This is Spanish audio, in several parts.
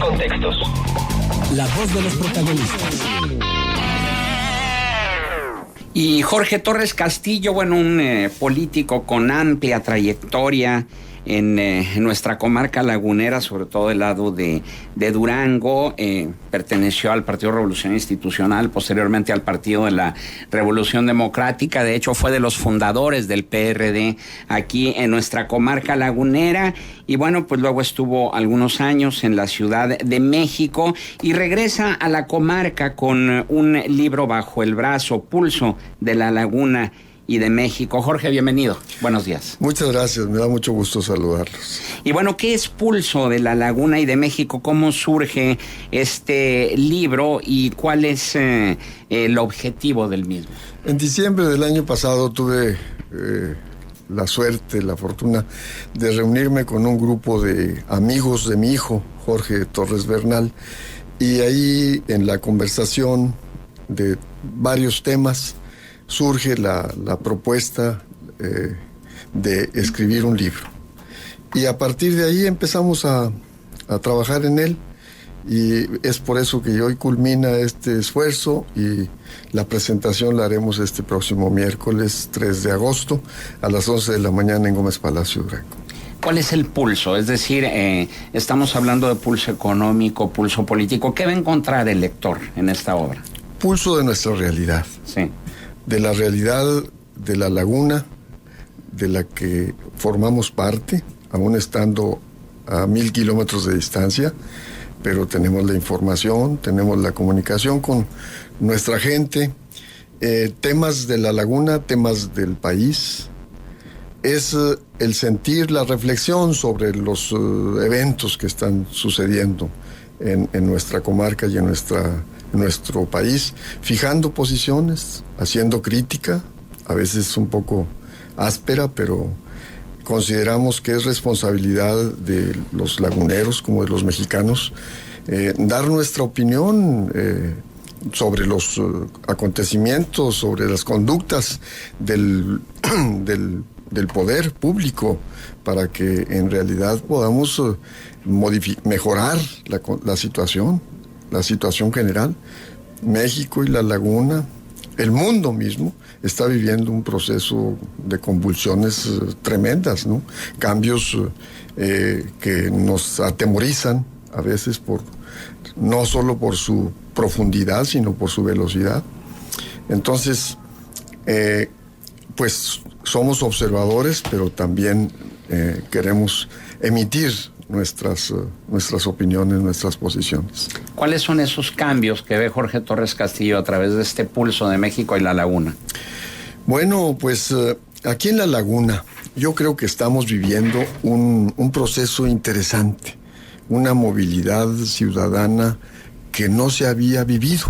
Contextos. La voz de los protagonistas. Y Jorge Torres Castillo, bueno, un político con amplia trayectoria en nuestra comarca lagunera, sobre todo del lado de Durango, perteneció al Partido Revolución Institucional, posteriormente al Partido de la Revolución Democrática. De hecho, fue de los fundadores del PRD aquí en nuestra comarca lagunera. Y bueno, pues luego estuvo algunos años en la Ciudad de México y regresa a la comarca con un libro bajo el brazo, Pulso de la Laguna y de México. Jorge, bienvenido. Buenos días. Muchas gracias, me da mucho gusto saludarlos. Y bueno, ¿qué es Pulso de la Laguna y de México? ¿Cómo surge este libro y cuál es el objetivo del mismo? En diciembre del año pasado tuve la suerte, la fortuna de reunirme con un grupo de amigos de mi hijo, Jorge Torres Bernal, y ahí en la conversación de varios temas surge la propuesta de escribir un libro. Y a partir de ahí empezamos a trabajar en él, y es por eso que hoy culmina este esfuerzo, y la presentación la haremos este próximo miércoles 3 de agosto a las 11 de la mañana en Gómez Palacio, Durango. ¿Cuál es el pulso? Es decir, estamos hablando de pulso económico, pulso político. ¿Qué va a encontrar el lector en esta obra? Pulso de nuestra realidad. Sí. De la realidad de la laguna, de la que formamos parte, aún estando a 1000 kilómetros de distancia, pero tenemos la información, tenemos la comunicación con nuestra gente, temas de la laguna, temas del país. Es el sentir, la reflexión sobre los eventos que están sucediendo en nuestra comarca y en nuestro país, fijando posiciones, haciendo crítica, a veces un poco áspera, pero consideramos que es responsabilidad de los laguneros como de los mexicanos dar nuestra opinión sobre los acontecimientos, sobre las conductas del poder público, para que en realidad podamos mejorar la situación general. México y la laguna, el mundo mismo, está viviendo un proceso de convulsiones tremendas, ¿no? Cambios que nos atemorizan a veces, no solo por su profundidad, sino por su velocidad. Entonces, pues somos observadores, pero también queremos emitir nuestras opiniones, nuestras posiciones. ¿Cuáles son esos cambios que ve Jorge Torres Castillo a través de este pulso de México y la laguna? Bueno, pues aquí en la laguna yo creo que estamos viviendo un proceso interesante, una movilidad ciudadana que no se había vivido.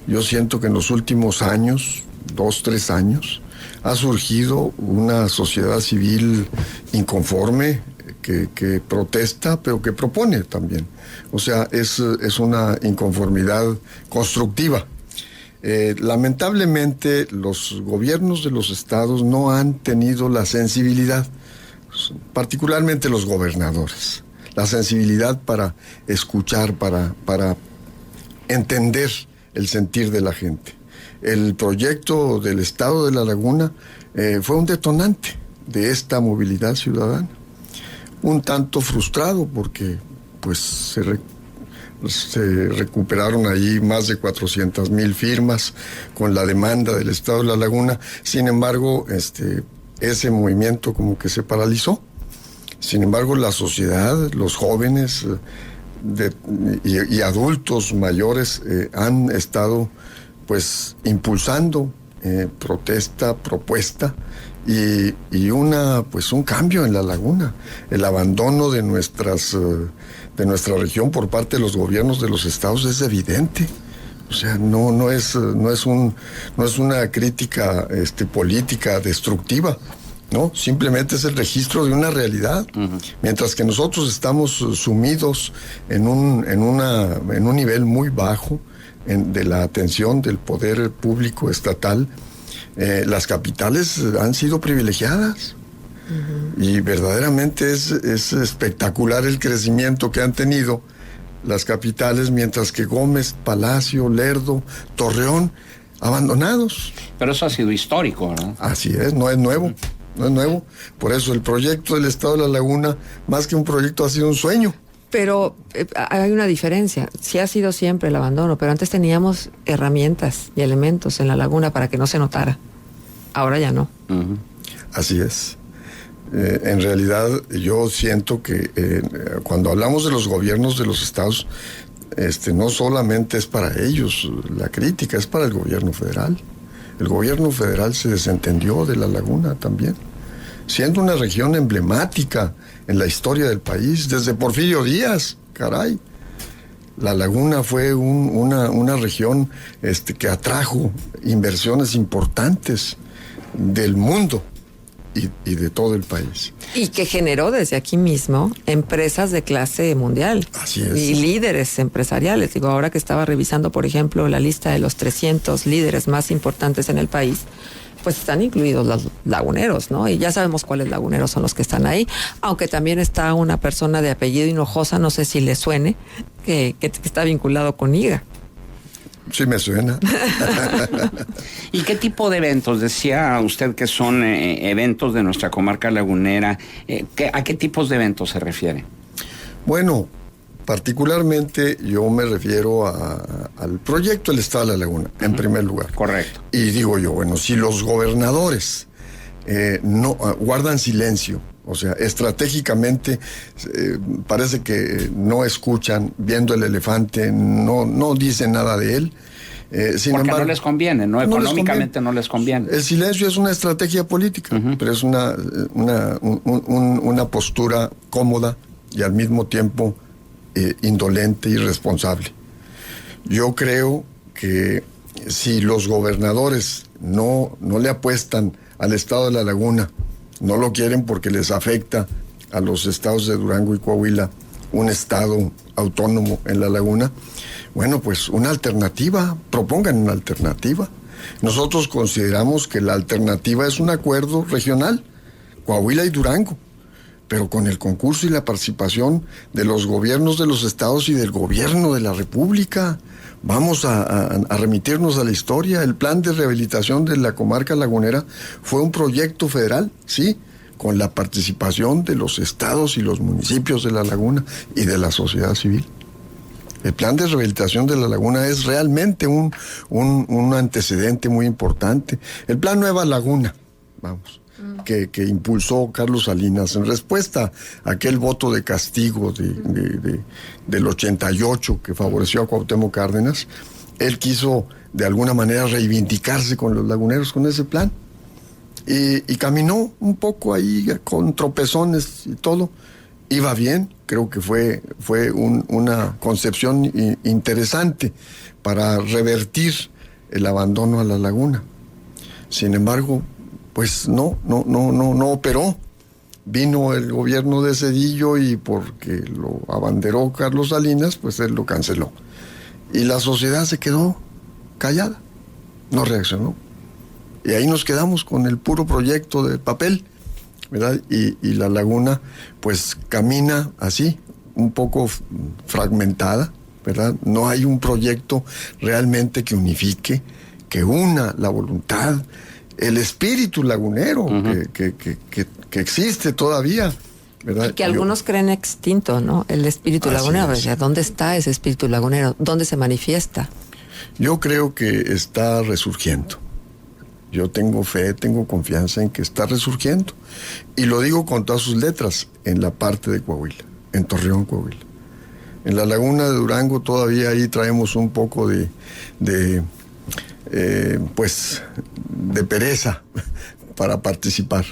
Yo siento que en los últimos años, 2-3 años, ha surgido una sociedad civil inconforme, que protesta, pero que propone también. O sea, es una inconformidad constructiva. Lamentablemente, los gobiernos de los estados no han tenido la sensibilidad, particularmente los gobernadores, la sensibilidad para escuchar, para entender el sentir de la gente. El proyecto del Estado de la Laguna fue un detonante de esta movilidad ciudadana. Un tanto frustrado porque pues se recuperaron ahí más de 400,000 firmas con la demanda del Estado de la Laguna. Sin embargo, ese movimiento como que se paralizó. Sin embargo, la sociedad, los jóvenes y adultos mayores han estado pues impulsando protesta, propuesta y un cambio en la laguna. El abandono de nuestra región por parte de los gobiernos de los estados es evidente. O sea, no es una crítica política destructiva, ¿no? Simplemente es el registro de una realidad. Uh-huh. Mientras que nosotros estamos sumidos en un nivel muy bajo de la atención del poder público estatal, las capitales han sido privilegiadas. Uh-huh. Y verdaderamente es espectacular el crecimiento que han tenido las capitales, mientras que Gómez, Palacio, Lerdo, Torreón, abandonados. Pero eso ha sido histórico, ¿verdad? Así es, no es nuevo, no es nuevo. Por eso el proyecto del Estado de la Laguna, más que un proyecto, ha sido un sueño. Pero hay una diferencia. Sí ha sido siempre el abandono, pero antes teníamos herramientas y elementos en la laguna para que no se notara. Ahora ya no. Uh-huh. Así es. En realidad, yo siento que cuando hablamos de los gobiernos de los estados, no solamente es para ellos la crítica, es para el gobierno federal. El gobierno federal se desentendió de la laguna también, siendo una región emblemática en la historia del país, desde Porfirio Díaz, caray. La laguna fue una región que atrajo inversiones importantes del mundo y de todo el país. Y que generó desde aquí mismo empresas de clase mundial. Así es. Y líderes empresariales. Digo, ahora que estaba revisando, por ejemplo, la lista de los 300 líderes más importantes en el país, pues están incluidos los laguneros, ¿no? Y ya sabemos cuáles laguneros son los que están ahí, aunque también está una persona de apellido Hinojosa, no sé si le suene, que está vinculado con IGA. Sí me suena. ¿Y qué tipo de eventos? Decía usted que son eventos de nuestra comarca lagunera. ¿A qué tipos de eventos se refiere? Bueno, particularmente yo me refiero al proyecto del Estado de la Laguna, en primer lugar. Correcto. Y digo yo, bueno, si los gobernadores no guardan silencio, o sea, estratégicamente parece que no escuchan, viendo el elefante, no dicen nada de él. Sin Porque embargo, no les conviene, ¿no? Económicamente no les conviene. El silencio es una estrategia política, pero es una postura cómoda y al mismo tiempo indolente y responsable. Yo creo que si los gobernadores no le apuestan al Estado de la Laguna, no lo quieren porque les afecta a los estados de Durango y Coahuila, un estado autónomo en la laguna, bueno, pues una alternativa, propongan una alternativa. Nosotros consideramos que la alternativa es un acuerdo regional, Coahuila y Durango, pero con el concurso y la participación de los gobiernos de los estados y del gobierno de la República. Vamos a remitirnos a la historia. El plan de rehabilitación de la comarca lagunera fue un proyecto federal, sí, con la participación de los estados y los municipios de la laguna y de la sociedad civil. El plan de rehabilitación de la laguna es realmente un antecedente muy importante. El plan Nueva Laguna, vamos, que impulsó Carlos Salinas en respuesta a aquel voto de castigo del 88 que favoreció a Cuauhtémoc Cárdenas. Él quiso de alguna manera reivindicarse con los laguneros con ese plan y caminó un poco ahí con tropezones y todo. Iba bien, creo que fue una concepción interesante para revertir el abandono a la laguna. Sin embargo, pues no operó. Vino el gobierno de Zedillo y porque lo abanderó Carlos Salinas, pues él lo canceló. Y la sociedad se quedó callada, no reaccionó. Y ahí nos quedamos con el puro proyecto de papel, ¿verdad? Y la laguna, pues camina así, un poco fragmentada, ¿verdad? No hay un proyecto realmente que unifique, que una la voluntad, el espíritu lagunero que existe todavía, ¿verdad? Y que algunos creen extinto, ¿no? El espíritu lagunero. O sea, ¿dónde está ese espíritu lagunero? ¿Dónde se manifiesta? Yo creo que está resurgiendo. Yo tengo fe, tengo confianza en que está resurgiendo. Y lo digo con todas sus letras, en la parte de Coahuila, en Torreón, Coahuila. En la laguna de Durango todavía ahí traemos un poco de pereza para participar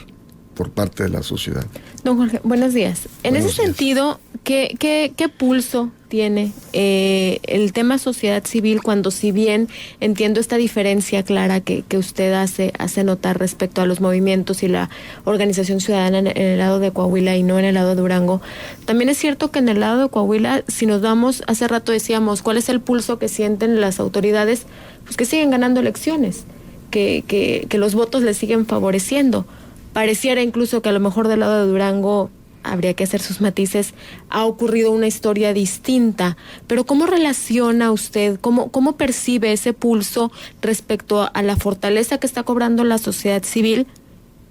por parte de la sociedad. Don Jorge, buenos días. En ese sentido, ¿qué pulso tiene el tema sociedad civil cuando, si bien entiendo esta diferencia clara que usted hace notar respecto a los movimientos y la organización ciudadana en el lado de Coahuila y no en el lado de Durango, también es cierto que en el lado de Coahuila, si nos vamos, hace rato decíamos, ¿cuál es el pulso que sienten las autoridades? Pues que siguen ganando elecciones, que los votos les siguen favoreciendo. Pareciera incluso que a lo mejor del lado de Durango habría que hacer sus matices, ha ocurrido una historia distinta. Pero ¿cómo relaciona usted, cómo percibe ese pulso respecto a la fortaleza que está cobrando la sociedad civil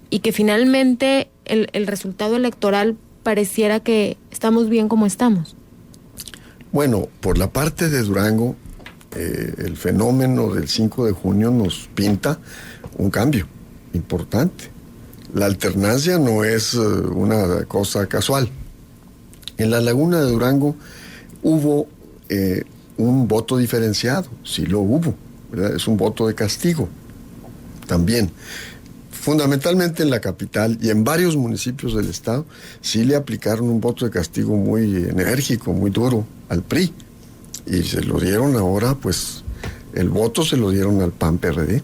y que finalmente el resultado electoral pareciera que estamos bien como estamos? Bueno, por la parte de Durango, el fenómeno del 5 de junio nos pinta un cambio importante. La alternancia no es una cosa casual. En la Laguna de Durango hubo un voto diferenciado, sí lo hubo, ¿verdad? Es un voto de castigo también. Fundamentalmente en la capital y en varios municipios del estado, sí le aplicaron un voto de castigo muy enérgico, muy duro al PRI. Y se lo dieron ahora, pues, el voto se lo dieron al PAN-PRD.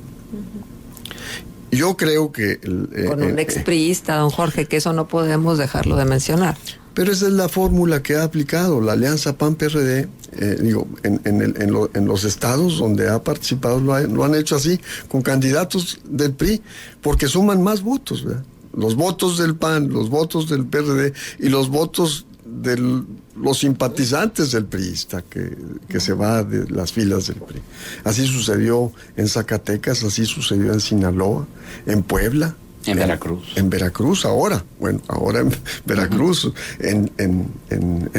Yo creo que... Con un expriista, don Jorge, que eso no podemos dejarlo de mencionar. Pero esa es la fórmula que ha aplicado la alianza PAN-PRD, en los estados donde ha participado lo han hecho así, con candidatos del PRI, porque suman más votos, ¿verdad? Los votos del PAN, los votos del PRD y los votos de los simpatizantes del priista que se va de las filas del PRI. Así sucedió en Zacatecas, así sucedió en Sinaloa, en Puebla. En Veracruz. En Veracruz ahora. Bueno, ahora en Veracruz, en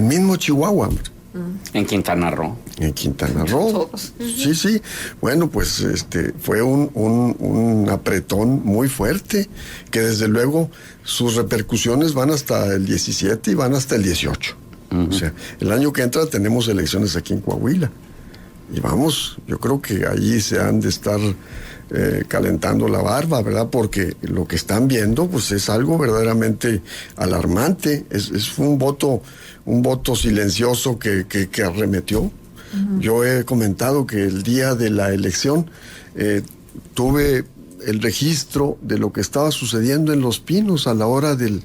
mismo Chihuahua. En Quintana Roo. En Quintana Roo. Sí. Bueno, pues fue un apretón muy fuerte, que desde luego sus repercusiones van hasta el 17 y van hasta el 18. O sea, el año que entra tenemos elecciones aquí en Coahuila. Y vamos, yo creo que ahí se han de estar calentando la barba, ¿verdad? Porque lo que están viendo, pues es algo verdaderamente alarmante. Fue un voto silencioso que arremetió. Yo he comentado que el día de la elección tuve el registro de lo que estaba sucediendo en Los Pinos a la hora del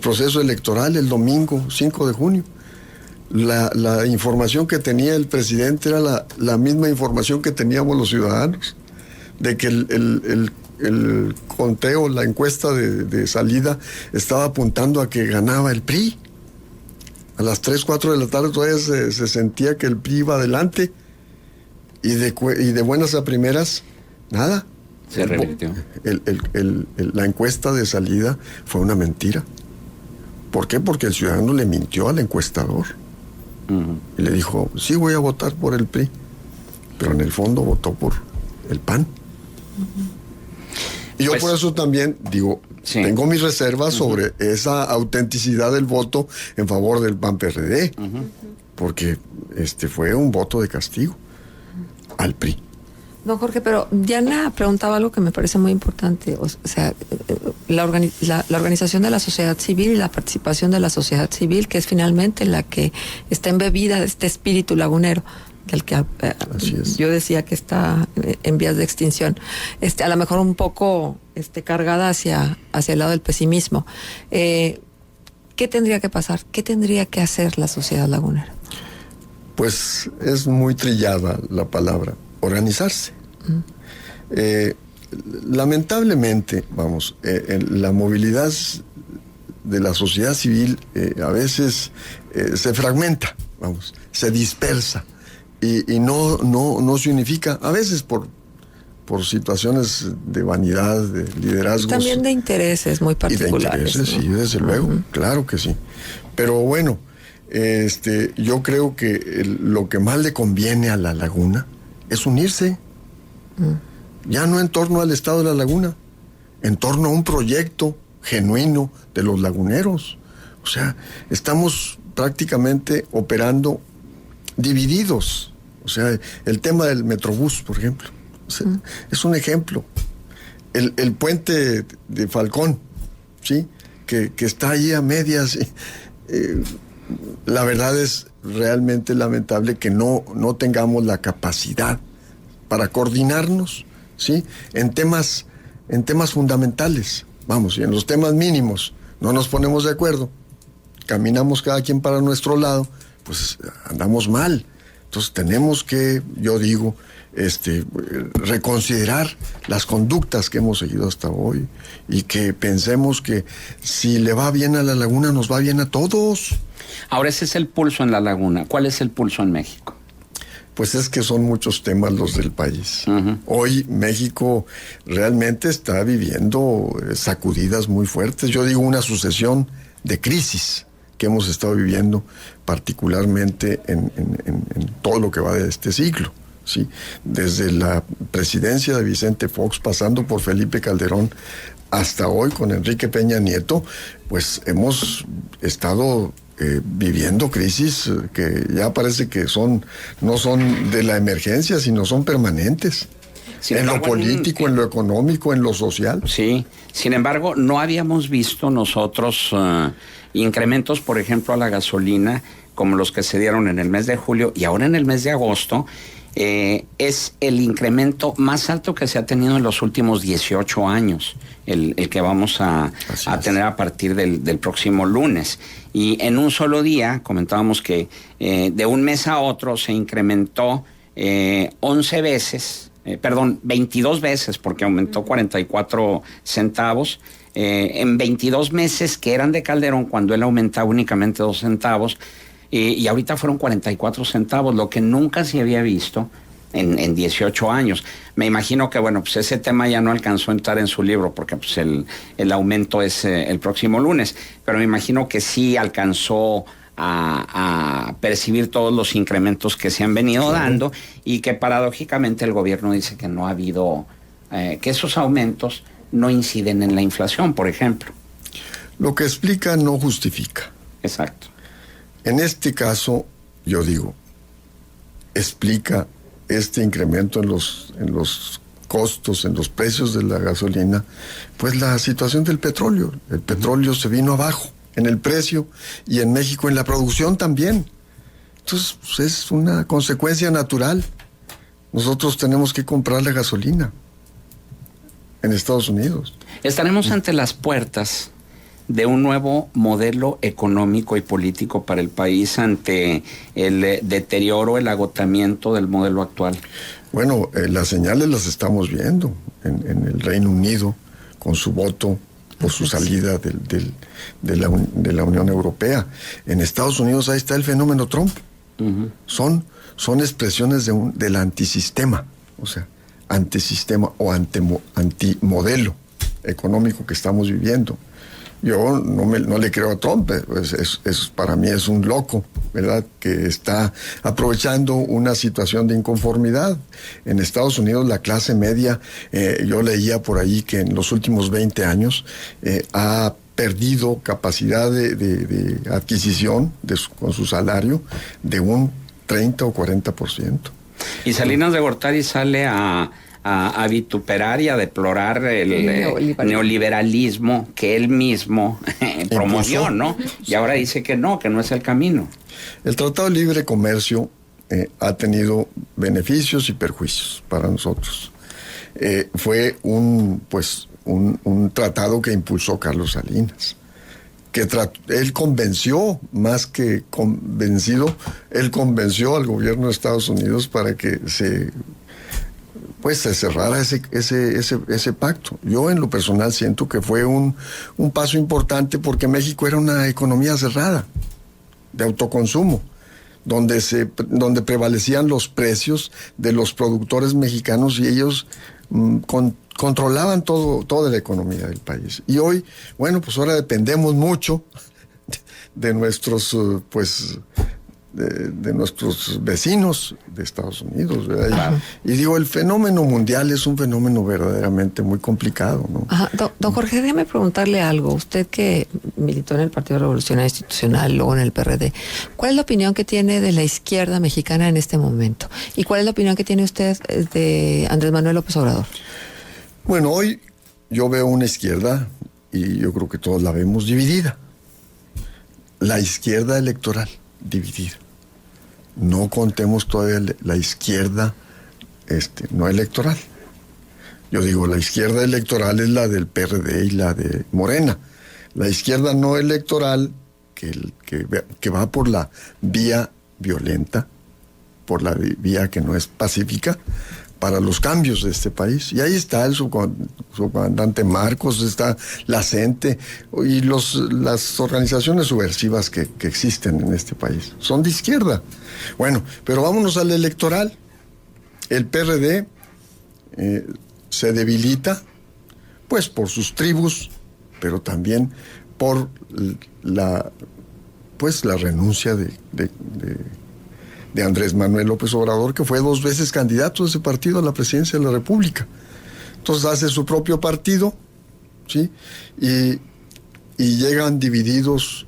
proceso electoral el domingo 5 de junio. La información que tenía el presidente era la misma información que teníamos los ciudadanos, de que el conteo, la encuesta de salida estaba apuntando a que ganaba el PRI. A las 3, 4 de la tarde todavía se sentía que el PRI iba adelante y de buenas a primeras, nada. Se revirtió. La encuesta de salida fue una mentira. ¿Por qué? Porque el ciudadano le mintió al encuestador. Y le dijo, sí, voy a votar por el PRI. Pero en el fondo votó por el PAN. Y yo pues, por eso también digo, sí, tengo mis reservas sobre esa autenticidad del voto en favor del PAN-PRD. Porque fue un voto de castigo al PRI. Don Jorge, pero Diana preguntaba algo que me parece muy importante, o sea, la organización de la sociedad civil y la participación de la sociedad civil, que es finalmente la que está embebida de este espíritu lagunero, del que yo decía que está en vías de extinción, a lo mejor un poco cargada hacia el lado del pesimismo. ¿Qué tendría que pasar? ¿Qué tendría que hacer la sociedad lagunera? Pues es muy trillada la palabra, organizarse. Lamentablemente, la movilidad de la sociedad civil a veces se fragmenta, se dispersa y no se unifica, a veces por situaciones de vanidad, de liderazgos. También de intereses muy particulares. Y de intereses, ¿no? Sí, desde luego, claro que sí. Pero bueno, yo creo que lo que más le conviene a la laguna es unirse. Ya no en torno al estado de la laguna, en torno a un proyecto genuino de los laguneros. O sea, estamos prácticamente operando divididos. O sea, el tema del Metrobús, por ejemplo, es un ejemplo. El puente de Falcón, ¿sí? Que está ahí a medias. La verdad es realmente lamentable que no tengamos la capacidad para coordinarnos, ¿sí? En temas fundamentales. Y en los temas mínimos no nos ponemos de acuerdo, caminamos cada quien para nuestro lado, pues andamos mal. Entonces tenemos que, yo digo, reconsiderar las conductas que hemos seguido hasta hoy y que pensemos que si le va bien a la laguna, nos va bien a todos. Ahora, ese es el pulso en la laguna. ¿Cuál es el pulso en México? Pues es que son muchos temas los del país. Uh-huh. Hoy México realmente está viviendo sacudidas muy fuertes. Yo digo una sucesión de crisis que hemos estado viviendo, particularmente en todo lo que va de este siglo. ¿Sí? Desde la presidencia de Vicente Fox, pasando por Felipe Calderón, hasta hoy con Enrique Peña Nieto, pues hemos estado viviendo crisis que ya parece que no son de la emergencia, sino son permanentes. En lo político, en lo económico, en lo social. Sí, sin embargo, no habíamos visto nosotros incrementos, por ejemplo, a la gasolina, como los que se dieron en el mes de julio y ahora en el mes de agosto. Es el incremento más alto que se ha tenido en los últimos 18 años, el que vamos a tener a partir del próximo lunes. Y en un solo día, comentábamos que de un mes a otro se incrementó 22 veces, porque aumentó 44 centavos. En 22 meses que eran de Calderón, cuando él aumentaba únicamente 2 centavos, y ahorita fueron 44 centavos, lo que nunca se había visto en 18 años. Me imagino que, bueno, pues ese tema ya no alcanzó a entrar en su libro, porque pues el aumento es el próximo lunes, pero me imagino que sí alcanzó a percibir todos los incrementos que se han venido dando, y que paradójicamente el gobierno dice que no ha habido, que esos aumentos no inciden en la inflación, por ejemplo. Lo que explica no justifica. Exacto. En este caso, yo digo, explica este incremento en los costos, en los precios de la gasolina, pues la situación del petróleo. El petróleo se vino abajo en el precio y en México en la producción también. Entonces, pues es una consecuencia natural. Nosotros tenemos que comprar la gasolina en Estados Unidos. Estaremos ante las puertas de un nuevo modelo económico y político para el país ante el deterioro, el agotamiento del modelo actual. Bueno, las señales las estamos viendo en el Reino Unido, con su voto por su salida de la Unión Europea. En Estados Unidos ahí está el fenómeno Trump. Uh-huh. Son expresiones del antisistema, o sea, antisistema o antimodelo económico que estamos viviendo. Yo no le creo a Trump, para mí es un loco, ¿verdad?, que está aprovechando una situación de inconformidad. En Estados Unidos la clase media, yo leía por ahí que en los últimos 20 años ha perdido capacidad de adquisición con su salario de un 30 o 40%. Y Salinas de Gortari sale a vituperar y a deplorar el neoliberalismo que él mismo promovió, ¿no? Y ahora dice que no es el camino. El Tratado de Libre Comercio ha tenido beneficios y perjuicios para nosotros. Fue un tratado que impulsó Carlos Salinas, que él convenció, más que convencido, él convenció al gobierno de Estados Unidos para que se cerrara ese pacto. Yo en lo personal siento que fue un paso importante, porque México era una economía cerrada, de autoconsumo, donde prevalecían los precios de los productores mexicanos y ellos controlaban toda la economía del país. Y hoy, bueno, pues ahora dependemos mucho de nuestros, de nuestros vecinos de Estados Unidos, ¿verdad? Claro. Y digo, el fenómeno mundial es un fenómeno verdaderamente muy complicado, ¿no? Ajá. Don Jorge, déjeme preguntarle algo. Usted que militó en el Partido Revolucionario Institucional, luego en el PRD, ¿cuál es la opinión que tiene de la izquierda mexicana en este momento? ¿Y cuál es la opinión que tiene usted de Andrés Manuel López Obrador? Bueno, hoy yo veo una izquierda, y yo creo que todos la vemos, dividida. La izquierda electoral dividida. No contemos todavía la izquierda no electoral. Yo digo, la izquierda electoral es la del PRD y la de Morena. La izquierda no electoral, que va por la vía violenta, por la vía que no es pacífica para los cambios de este país. Y ahí está el subcomandante Marcos, está la CENTE y las organizaciones subversivas que existen en este país. Son de izquierda. Bueno, pero vámonos al electoral. El PRD se debilita, pues por sus tribus, pero también por la renuncia de Andrés Manuel López Obrador, que fue 2 veces candidato de ese partido a la presidencia de la República. Entonces hace su propio partido, ¿sí? Y llegan divididos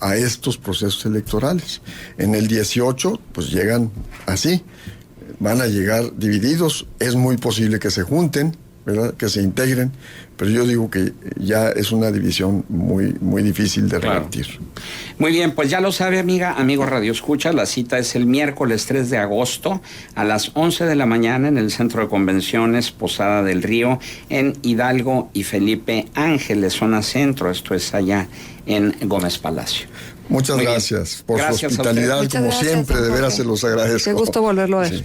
a estos procesos electorales. En el 18, pues llegan así, van a llegar divididos, es muy posible que se junten, ¿verdad?, que se integren, pero yo digo que ya es una división muy, muy difícil de revertir. Claro. Muy bien, pues ya lo sabe, amigo Radio Escucha, la cita es el miércoles 3 de agosto a las 11 de la mañana en el Centro de Convenciones Posada del Río, en Hidalgo y Felipe Ángeles, zona centro, esto es allá en Gómez Palacio. Muchas gracias por su hospitalidad, como siempre, de veras se los agradezco. Qué gusto volverlo a ver. Sí.